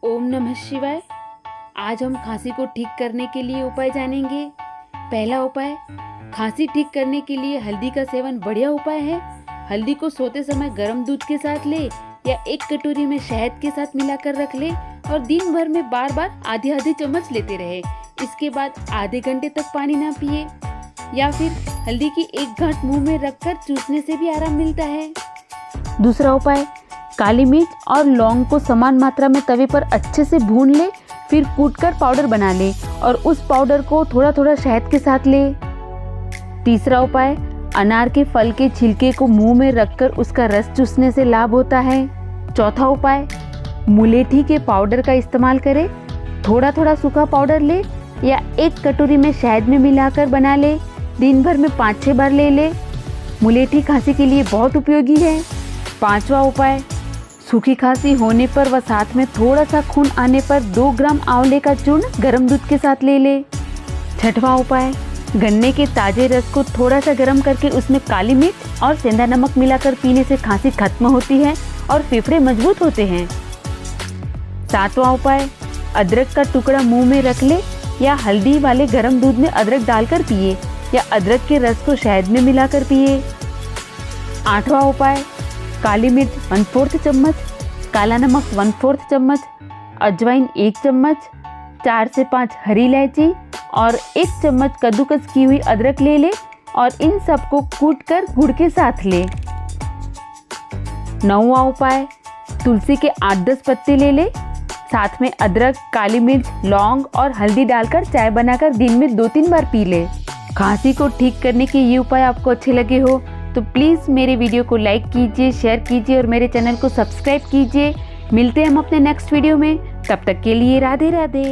ओम नमः शिवाय। आज हम खांसी को ठीक करने के लिए उपाय जानेंगे। पहला उपाय, खांसी ठीक करने के लिए हल्दी का सेवन बढ़िया उपाय है। हल्दी को सोते समय गर्म दूध के साथ ले या एक कटोरी में शहद के साथ मिलाकर रख ले और दिन भर में बार बार आधी आधी चम्मच लेते रहे। इसके बाद आधे घंटे तक पानी ना पिए। या फिर हल्दी की एक गांठ मुंह में रखकर चूसने से भी आराम मिलता है। दूसरा उपाय, काली मिर्च और लौंग को समान मात्रा में तवे पर अच्छे से भून ले, फिर कूटकर पाउडर बना ले और उस पाउडर को थोड़ा थोड़ा शहद के साथ ले। तीसरा उपाय, अनार के फल के छिलके को मुंह में रखकर उसका रस चूसने से लाभ होता है। चौथा उपाय, मुलेठी के पाउडर का इस्तेमाल करें। थोड़ा थोड़ा सूखा पाउडर ले या एक कटोरी में शहद में मिलाकर बना ले। दिन भर में 5-6 बार ले। मुलेठी खांसी के लिए बहुत उपयोगी है। पांचवा उपाय, सूखी खांसी होने पर व साथ में थोड़ा सा खून आने पर 2 ग्राम आंवले का चूर्ण गर्म दूध के साथ ले। छठवां उपाय, गन्ने के ताजे रस को थोड़ा सा गर्म करके उसमें काली मिर्च और सेंधा नमक मिलाकर पीने से खांसी खत्म होती है और फेफड़े मजबूत होते हैं। सातवां उपाय, अदरक का टुकड़ा मुंह में रख ले या हल्दी वाले गर्म दूध में अदरक डालकर पिए या अदरक के रस को शहद में मिलाकर पिए। आठवां उपाय, काली मिर्च 1/4 चम्मच, काला नमक 1/4 चम्मच, अजवाइन 1 चम्मच, 4 से 5 हरी इलायची और 1 चम्मच कद्दूकस की हुई अदरक ले और इन सबको कूटकर गुड़ के साथ ले। 9वां उपाय, तुलसी के 8-10 पत्ते ले, साथ में अदरक, काली मिर्च, लौंग और हल्दी डालकर चाय बनाकर दिन में 2-3 बार पी ले। खांसी को ठीक करने के ये उपाय आपको अच्छे लगे हो तो प्लीज़ मेरे वीडियो को लाइक कीजिए, शेयर कीजिए और मेरे चैनल को सब्सक्राइब कीजिए। मिलते हैं हम अपने नेक्स्ट वीडियो में। तब तक के लिए राधे राधे।